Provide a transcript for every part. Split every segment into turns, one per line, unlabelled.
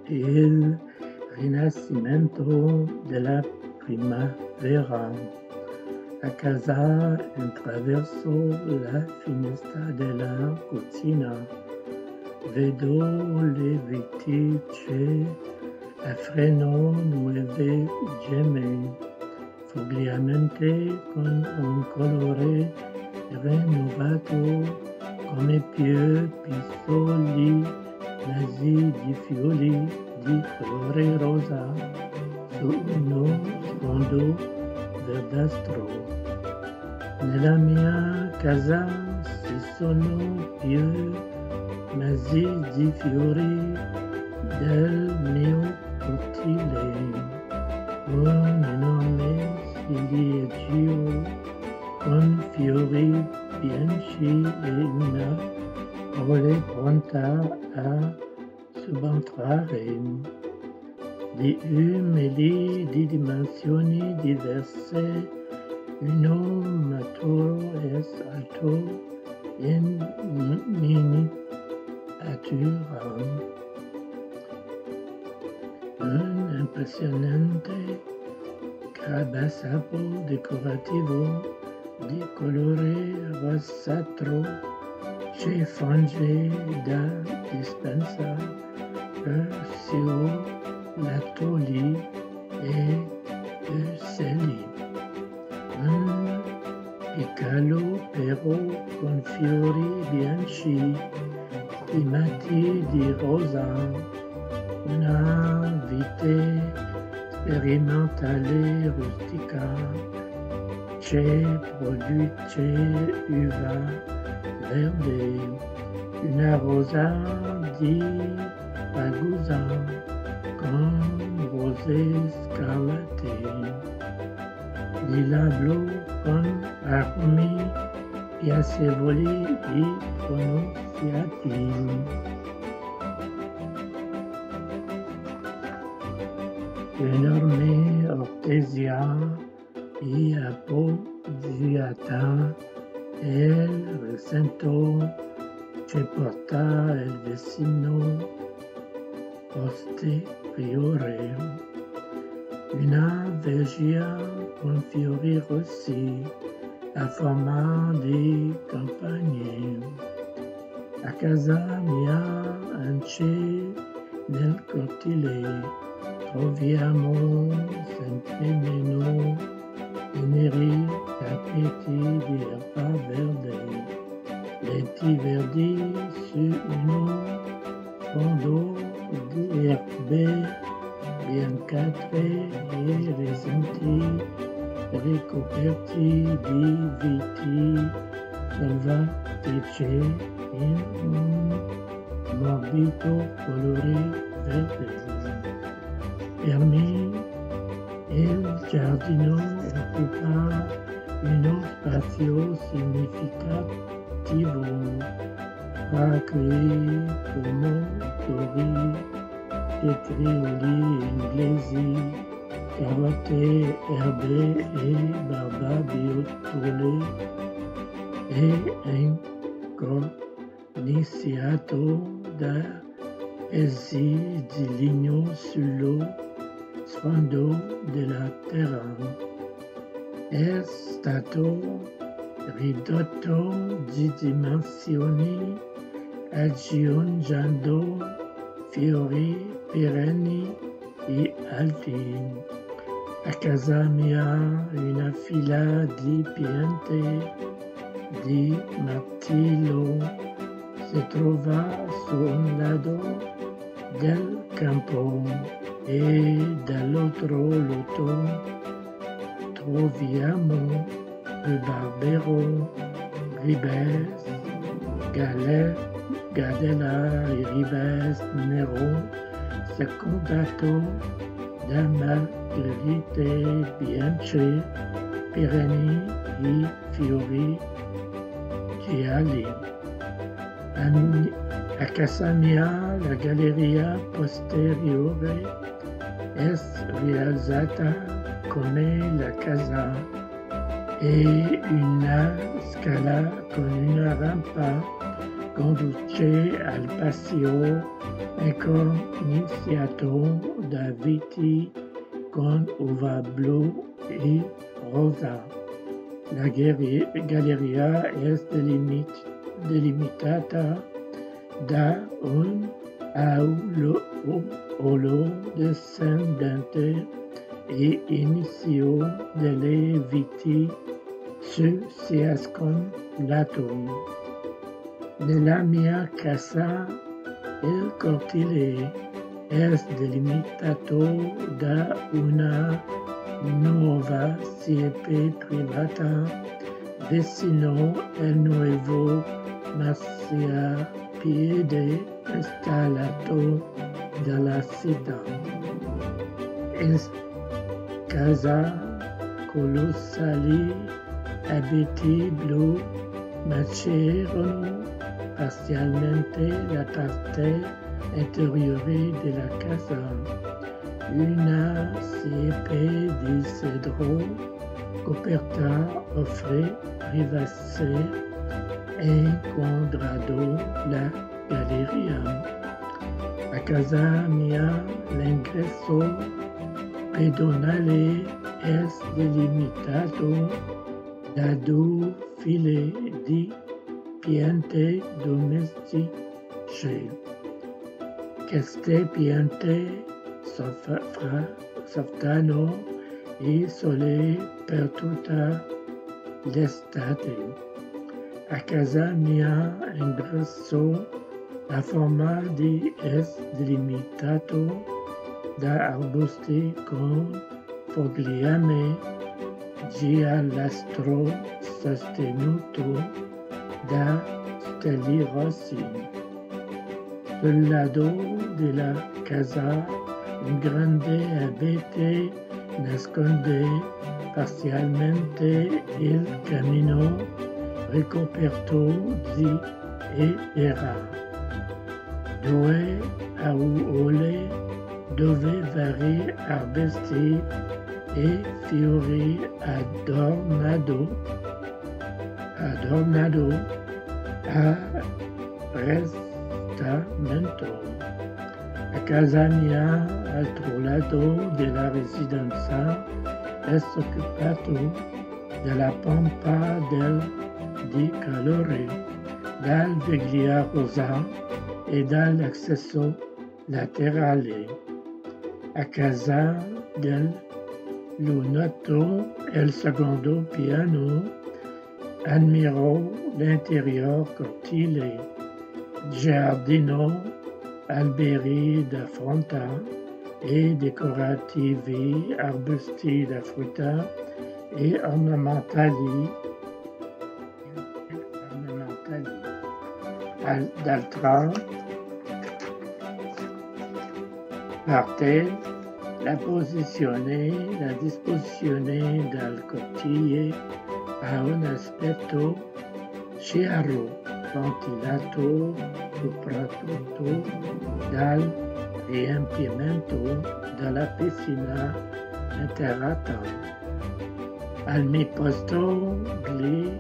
il rinascimento della primavera. A casa attraverso la finestra della cucina vedo le viticce a freno nuove gemme, fogliamente con un colore rinnovato come più piccoli nasi di fiori di colore rosa su uno sfondo verdastro. Nella mia casa ci sono più nasi di fiori del mio cortile, un enorme ciliegio con fiori bianchi e una prole pronta a subentrare. Di umili di dimensioni diverse, uno maturo e alto in miniatura. Un impressionante cabasapo decorativo di colore rossastro ci funge da dispensa per lattoli e uccelli. Un piccolo pero con fiori bianchi stimati di rosa, una vite sperimentale rustica che produce uva verde, una rosa di Ragusa con rose scarlatte, lila blu con aromi piacevoli e pronunziati. Enorme ortesia e appoggiata il recinto che porta il vicino posteriore, una vergia con fiori rossi a forma di campagne. A casa mia anche nel cortile troviamo sempre meno neri tappeti di erba verde, letti verdi su uno sfondo di erbe biancastre e resinti ricoperti di viti selvatici in un morbido colore verde. Per me il giardino occupa uno spazio significativo tra quei pomodori, cetrioli inglesi, carote, erbe e barbabietole e un corniciato da essi di legno sullo sfondo della terra. È stato ridotto di dimensioni aggiungendo fiori perenni e alti. A casa mia una fila di piante di mirtillo si trova su un lato del campo e dall'altro lato troviamo il barbero, ribes, gadella e ribes nero secondato da margherite bianche perenni e fiori gialli. A casa mia la galleria posteriore è realizzata come la casa e una scala con una rampa conduce al paseo iniziato da viti con uva blu e rosa. La galleria es delimitata da un aulò descendente e inicio delle viti su ciascun lato. Nella mia casa il cortile es delimitato da una nuova siepe privata vicino al nuovo marciapiede installato dalla città. Casa colossali abiti blu macerano parzialmente la parte interiore della casa. Una siepe di cedro coperta offre privacy inquadrado la galleria. A casa mia l'ingresso pedonale es delimitato da due file di piante domestiche. Queste piante soffrono il sole per tutta l'estate. A casa mia ingresso la forma di es delimitato da arbusti con fogliame giallastro sostenuto da steli rossi. Sul lato della casa un grande abete nasconde parzialmente il camino ricoperto di era. Due aiuole dove vari arbusti e fiori adornado a prestamento. A casa mia, altro lato della residenza, è occupato dalla pompa di calore, dal veglia rosa e dall'accesso laterale. A casa del lunato e il secondo piano ammiro l'interior cortile, giardino, alberi da frutta e decorativi, arbusti da frutta e ornamentali. D'altra parte, la disposizione del cortile ha un aspetto chiaro, ventilato soprattutto dal riempimento della piscina interrata. Al mio posto gli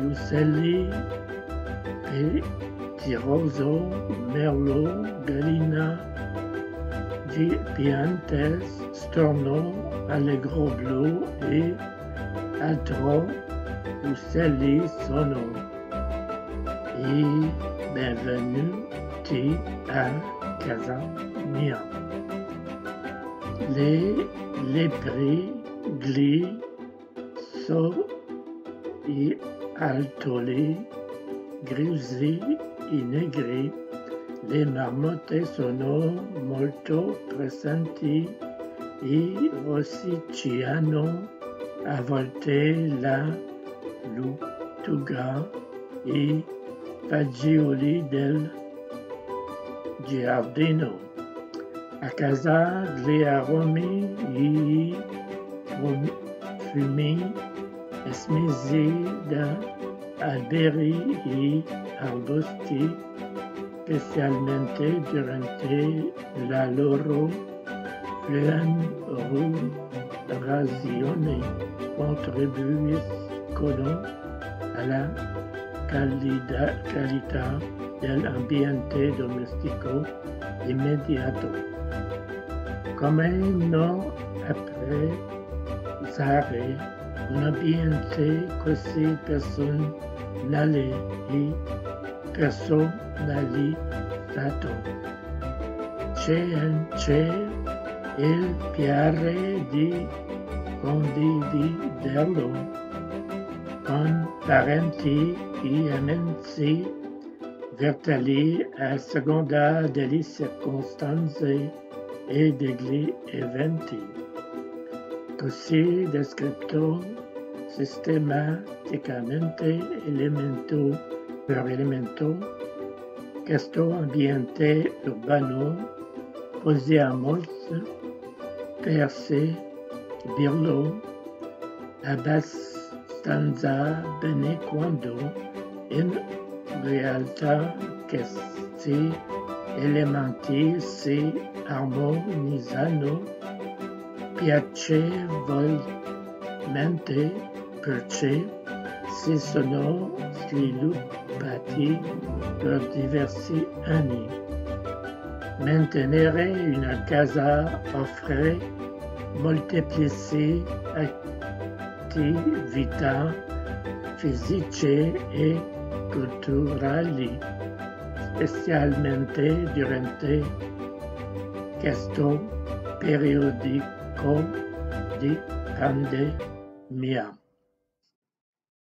uccelli tiroso, merlo, gallina, piantes, storno, allegro blu e altro uccelli sono i benvenuti a casa mia. Le lepri, gli i altoli grigi e negri. Le marmotte sono molto presenti e rossicciano a volte la luttuga e fagioli del giardino. A casa gli aromi e profumi esmessi da alberi e arbusti, specialmente durante la loro florazione, contribuiscono alla qualità dell'ambiente domestico immediato. Come no apprezzare un ambiente così personale e personalizzato? C'è il piacere di condividerlo con parenti e amici virtuali a seconda delle circostanze e degli eventi. Così descritto sistematicamente elemento per elemento, questo ambiente urbano possiamo percepirlo abbastanza bene quando in realtà questi elementi si armonizzano piacevolmente perché si sono sviluppati per diversi anni. Mantenere una casa offre molteplici attività fisiche e culturali, specialmente durante questo periodo di pandemia.